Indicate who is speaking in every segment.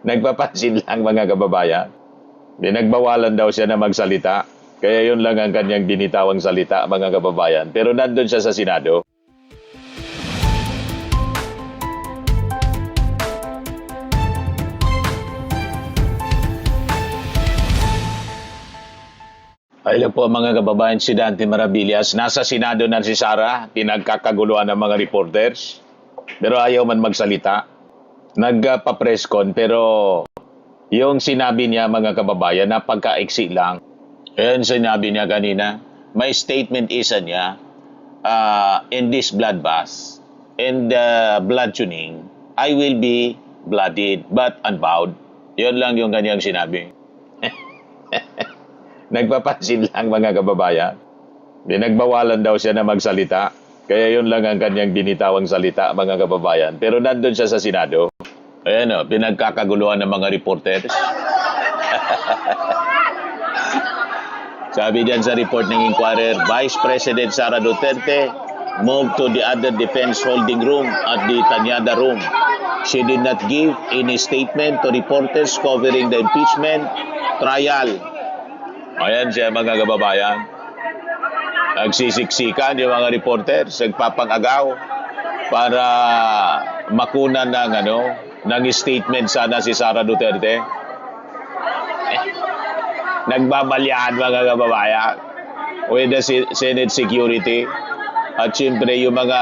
Speaker 1: Nagpapansin lang mga kababayan. Pinagbawalan daw siya na magsalita. Kaya yun lang ang kanyang binitawang salita mga kababayan. Pero nandun siya sa Senado. Ayun po mga kababayan, si Dante Maravillas. Nasa Senado na si Sara, pinagkakaguluhan ng mga reporters. Pero ayaw man magsalita. Nagpa-press con, pero yung sinabi niya mga kababayan, napagkaiksi lang. Ayan sinabi niya kanina, may statement isa niya, in this bloodbath, in the blood tuning, I will be blooded but unbowed. Yun lang yung kanyang sinabi. Nagpapansin lang mga kababayan. Pinagbawalan daw siya na magsalita. Kaya yun lang ang kanyang binitawang salita mga kababayan. Pero nandun siya sa Senado. Ayan o, pinagkakaguluhan ng mga reporters. Sabi diyan sa report ng Inquirer, Vice President Sara Duterte moved to the other defense holding room at the Tanyada room. She did not give any statement to reporters covering the impeachment trial. Ayan siya mga kababayan. Nagsisiksikan yung mga reporters, nagpapangagaw para makunan ng statement sana si Sara Duterte. Nagbabalyahan mga kababayan with the Senate security at siyempre yung mga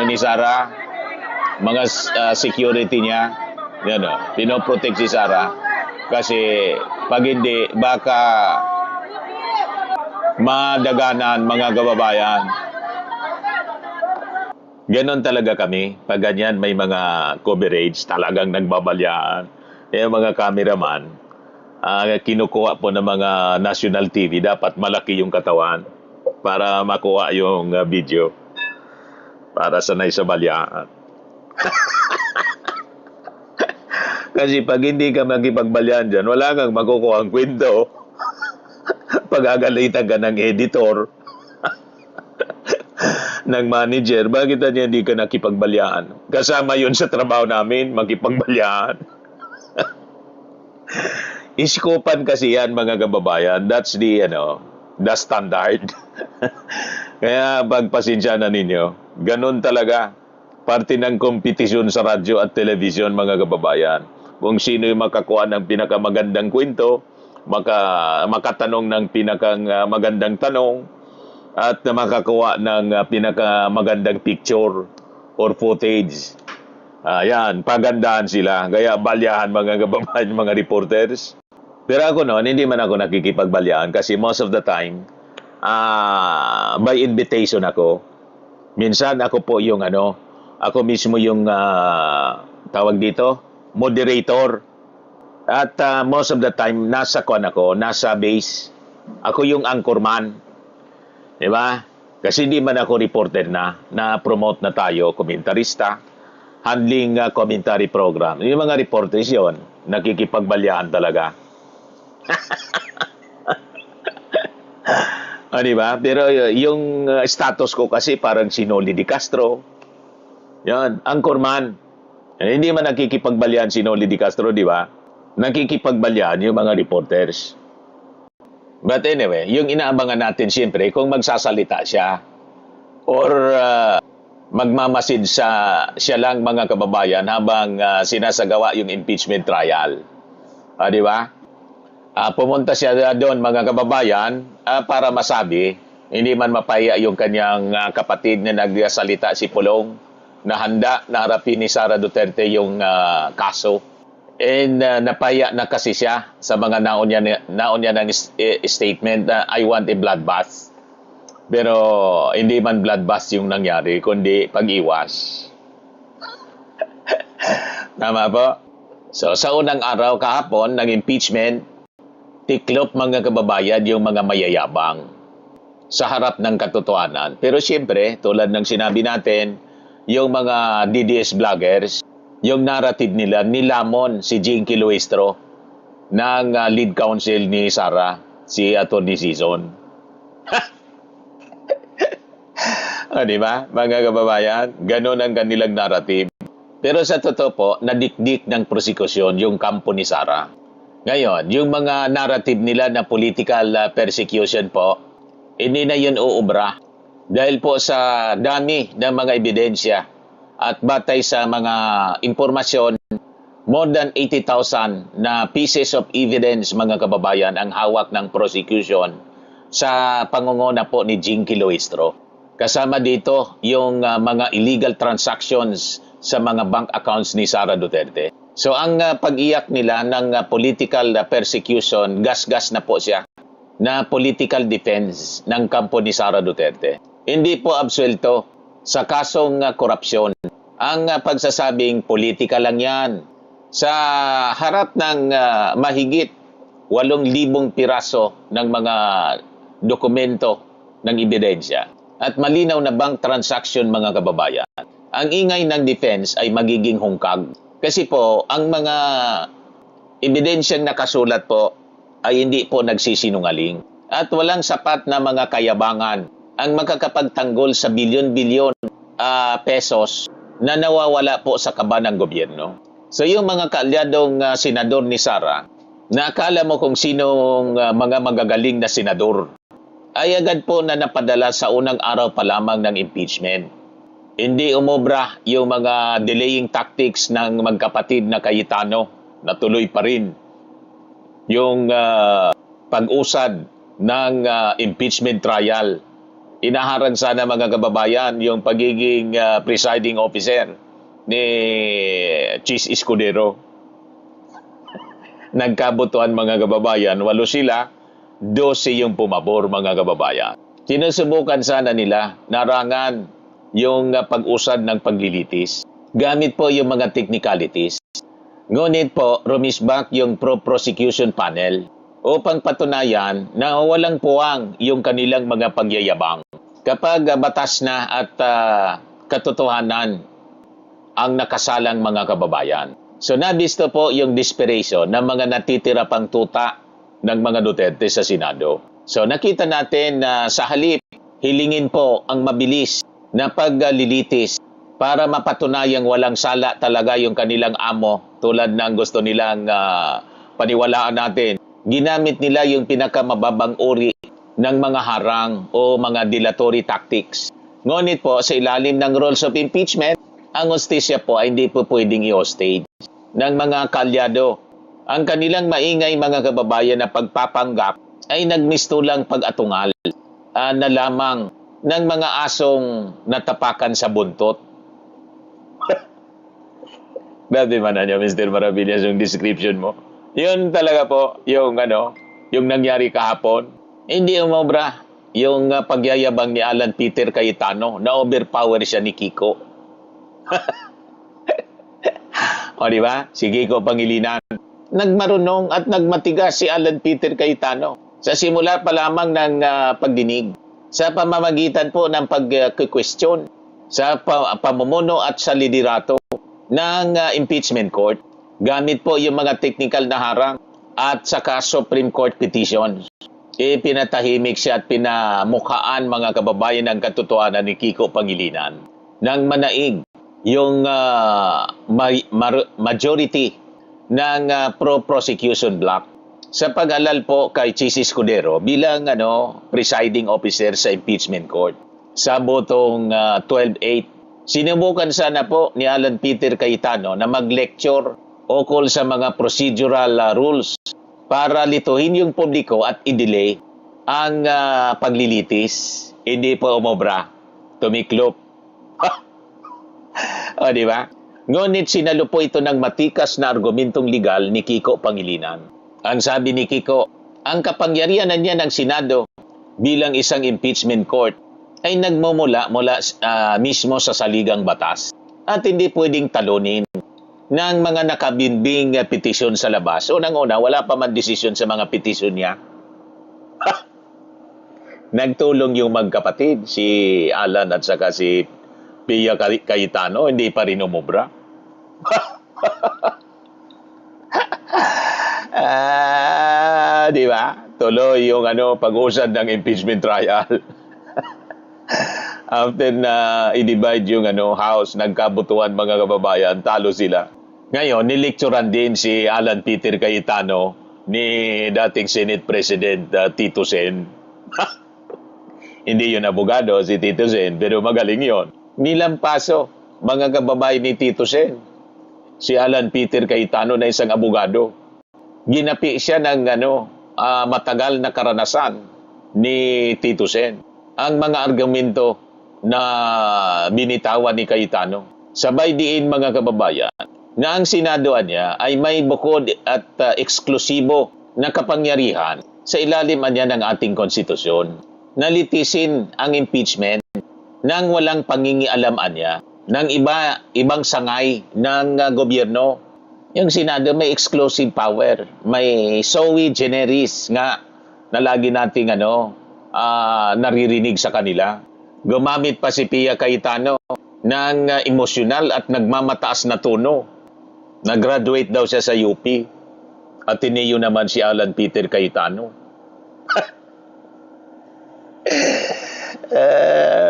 Speaker 1: ni Sara, mga security niya, yan pinoprotect si Sara kasi pag hindi baka madaganan mga kababayan. Ganon talaga kami pag ganyan may mga coverage talagang nagbabalyahan. Mga cameraman, kinukuha po ng mga national TV, dapat malaki yung katawan para makuha yung video para sanay sa balyaan. Kasi pag hindi ka magipagbalyahan dyan, wala kang makukuha ang kwento. Pagagalitan ka ng editor, ng manager, bakit niya hindi ka nakipagbalyahan? Kasama yun sa trabaho namin, makipagbalyahan. Iskopan kasi yan mga kababayan. That's the standard. Kaya pagpasensya na ninyo, ganun talaga. Parte ng kompetisyon sa radyo at telebisyon mga kababayan. Kung sino yung makakuha ng pinakamagandang kwento, makatanong ng pinakamagandang tanong, at makakuha ng pinakamagandang picture or footage. Yan, pagandahan sila. Kaya balyahan mga kababayan, mga reporters. Pero ako noon, hindi man ako nakikipagbalyahan kasi most of the time, by invitation ako. Minsan ako po yung ako mismo yung tawag dito, moderator. At most of the time, nasa base. Ako yung anchorman. Diba? Kasi hindi man ako reporter na-promote na tayo, komentarista. Handling commentary program. Yung mga reporters yon, nakikipagbalyahan talaga. Diba? Pero yung status ko kasi parang si Noli Di Castro. Yan, anchorman. Hindi man nakikipagbalyahan si Noli Di Castro, di ba? Nakikipagbalyahan yung mga reporters. But anyway, yung inaabangan natin siyempre kung magsasalita siya or magmamasid siya lang mga kababayan habang sinasagawa yung impeachment trial. Di ba? Pumunta siya doon mga kababayan para masabi, hindi man mapaya yung kanyang kapatid na nagsalita si Pulong na handa na harapin ni Sara Duterte yung kaso. And napaya na kasi siya sa mga naon niya ng statement na I want a bloodbath. Pero hindi man bloodbath yung nangyari, kundi pag-iwas. Tama po? So, sa unang araw kahapon ng impeachment, tiklop mga kababayan yung mga mayayabang sa harap ng katotohanan. Pero siyempre, tulad ng sinabi natin, yung mga DDS vloggers, yung narrative nila, nilamon si Jinky Luistro ng lead counsel ni Sara, si Atty. Season. Di ba, mga kababayan? Ganon ang kanilang narrative. Pero sa totoo po, nadikdik ng prosekusyon yung kampo ni Sara. Ngayon, yung mga narrative nila na political persecution po, hindi na yun uubra. Dahil po sa dami ng mga ebidensya at batay sa mga impormasyon, more than 80,000 na pieces of evidence, mga kababayan, ang hawak ng prosecution sa pangunguna po ni Jinky Luistro. Kasama dito yung mga illegal transactions sa mga bank accounts ni Sara Duterte. So ang pag-iyak nila ng political persecution, gas-gas na po siya na political defense ng kampo ni Sara Duterte. Hindi po absuelto sa kasong korupsyon. Ang pagsasabing politika lang yan. Sa harap ng mahigit 8,000 piraso ng mga dokumento ng ebidensya at malinaw na bank transaction, mga kababayan, ang ingay ng defense ay magiging hungkag. Kasi po, ang mga ebidensyang nakasulat po ay hindi po nagsisinungaling at walang sapat na mga kayabangan ang makakapagtanggol sa bilyon-bilyon pesos na nawawala po sa kaba ng gobyerno. So yung mga kaalyadong senador ni Sara, na akala mo kung sinong mga magagaling na senador, ay agad po na napadala sa unang araw pa lamang ng impeachment. Hindi umobra yung mga delaying tactics ng magkapatid na Cayetano, na tuloy pa rin yung pag-usad ng impeachment trial. Inaharang sana, mga kababayan, yung pagiging presiding officer ni Chis Escudero. Nagkabutuan, mga kababayan, 8 sila, 12 yung pumabor, mga kababayan. Sinusubukan sana nila narangan yung pag-usad ng paglilitis. Gamit po yung mga technicalities. Ngunit po, rumisbak yung pro-prosecution panel upang patunayan na walang puwang yung kanilang mga pagyayabang. Kapag batas na at katotohanan ang nakasalang, mga kababayan. So nabisto po yung desperation ng mga natitira pang tuta ng mga Duterte sa Senado. So nakita natin na sa halip, hilingin po ang mabilis na paglilitis para mapatunayang walang sala talaga yung kanilang amo, tulad ng gusto nilang paniwalaan natin. Ginamit nila yung pinakamababang uri ng mga harang o mga dilatory tactics. Ngunit po, sa ilalim ng rules of impeachment, ang hostisya po ay hindi po pwedeng i-hostage ng mga kalyado. Ang kanilang maingay, mga kababayan, na pagpapanggap ay nagmistulang pag-atungal na lamang ng mga asong natapakan sa buntot. Grabe man niyo, Mr. Maravillas, yung description mo. Yun talaga po, yung nangyari kahapon. Hindi umobra yung pagyayabang ni Alan Peter Cayetano na overpower siya ni Kiko. O di ba? Si Kiko Pangilinan. Nagmarunong at nagmatigas si Alan Peter Cayetano sa simula pa lamang ng pagdinig, sa pamamagitan po ng pag-question, sa pamumuno at sa liderato ng impeachment court, gamit po yung mga technical na harang at saka Supreme Court petitions. Pinatahimik siya at pinamukhaan, mga kababayan, ng katotohanan ni Kiko Pangilinan nang manaig yung majority ng pro-prosecution bloc sa pag-alal po kay Chis Escudero bilang presiding officer sa impeachment court. Sa botong 12-8, sinubukan sana po ni Alan Peter Cayetano na mag-lecture ukol sa mga procedural rules para lituhin yung publiko at i-delay ang paglilitis. Hindi po umobra. Tumiklop. O, di ba? Ngunit sinalo po ito ng matikas na argumentong legal ni Kiko Pangilinan. Ang sabi ni Kiko, ang kapangyarihan niya ng Senado bilang isang impeachment court ay nagmumula mismo sa saligang batas at hindi pwedeng talunin ng mga nakabinbing petisyon sa labas. Unang-una, wala pa man desisyon sa mga petisyon niya. Nagtulong yung magkapatid, si Alan at saka si Pia Cayetano, hindi pa rin umubra. Di ba? Tuloy yung pag-usad ng impeachment trial. After na i-divide yung house, nagkabutuhan mga kababayan, talo sila. Ngayon, nilecturean din si Alan Peter Cayetano ni dating Senate President Tito Sen. Hindi yun abogado si Tito Sen, pero magaling yon. Nilampaso, mga kababayan ni Tito Sen. Si Alan Peter Cayetano na isang abogado. Ginapi siya ng matagal na karanasan ni Tito Sen. Ang mga argumento na binitawan ni Cayetano. Sabay diin mga kababayan na ang sinadoan niya ay may bukod at eksklusibo na kapangyarihan sa ilalim niya ng ating konstitusyon. Nalitisin ang impeachment nang walang pangingialaman niya ng ibang sangay ng gobyerno. Yung Senado may exclusive power, may sui generis nga na lagi nating naririnig sa kanila. Gumamit pa si Pia Cayetano ng emosyonal at nagmamataas na tono. Nag-graduate daw siya sa UP. Ateneo naman si Alan Peter Cayetano.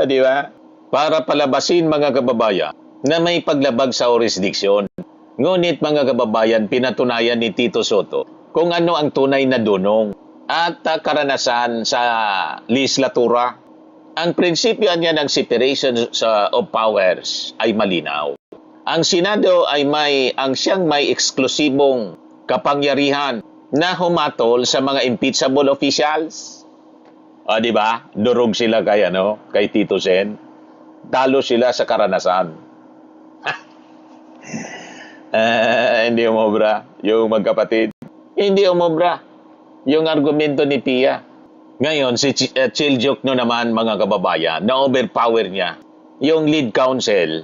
Speaker 1: Di ba? Para palabasin mga kababayan na may paglabag sa jurisdiksyon. Ngunit mga kababayan, pinatunayan ni Tito Soto kung ano ang tunay na dunong at karanasan sa legislatura. Ang prinsipyo niya ng separation of powers ay malinaw. Ang Senado ay siyang may eksklusibong kapangyarihan na humatol sa mga impeachable officials. Di ba? Durog sila kay Tito Sen. Talo sila sa karanasan. Hindi umobra yung magkapatid. Hindi umobra yung argumento ni Pia. Ngayon, si Chil Diokno naman mga kababayan, na-overpower niya yung lead counsel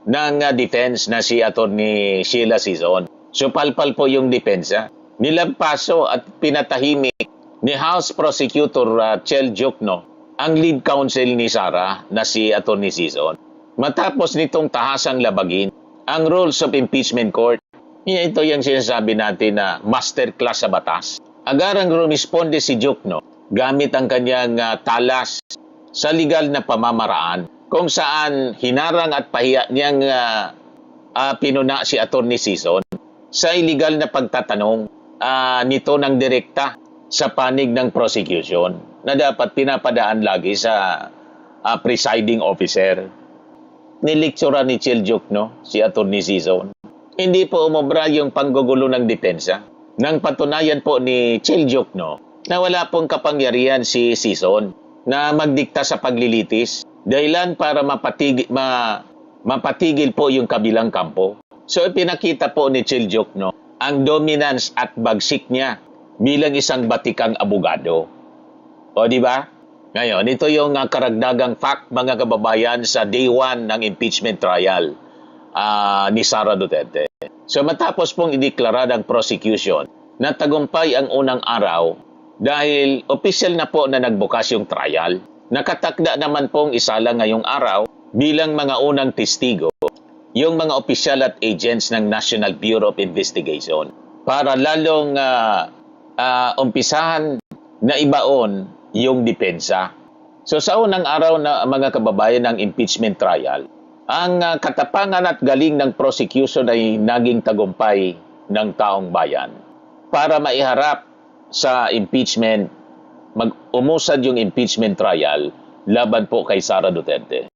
Speaker 1: ng defense na si Attorney Sheila Sison. So palpal po yung depensa. Nilampaso at pinatahimik ni House Prosecutor Chil Diokno ang lead counsel ni Sara na si Attorney Sison. Matapos nitong tahasang labagin ang rules of impeachment court, ito yung sinasabi natin na masterclass sa batas. Agarang rumisponde si Diokno gamit ang kanyang talas sa legal na pamamaraan kung saan hinarang at pahiya niyang pinuna si Attorney Sison sa illegal na pagtatanong nito ng direkta sa panig ng prosecution na dapat pinapadaan lagi sa presiding officer. Nilectura ni Chil Diokno si Attorney Sison. Hindi po umobra yung panggugulo ng depensa. Nang patunayan po ni Chil Diokno na wala pong kapangyarihan si Sison na magdikta sa paglilitis dahilan para mapatigil po yung kabilang kampo. So pinakita po ni Chil Diokno ang dominance at bagsik niya bilang isang batikang abogado. O di ba? Ngayon, ito yung karagdagang fact mga kababayan sa day 1 ng impeachment trial ni Sara Duterte. So matapos pong ideklara ng prosecution na tagumpay ang unang araw dahil official na po na nagbukas yung trial, nakatakda naman pong isala ngayong araw bilang mga unang testigo yung mga opisyal at agents ng National Bureau of Investigation para lalong umpisahan na ibaon yung depensa. So sa unang araw na mga kababayan ng impeachment trial, ang katapangan at galing ng prosecution ay naging tagumpay ng taong bayan para maiharap sa impeachment, umusad yung impeachment trial laban po kay Sara Duterte.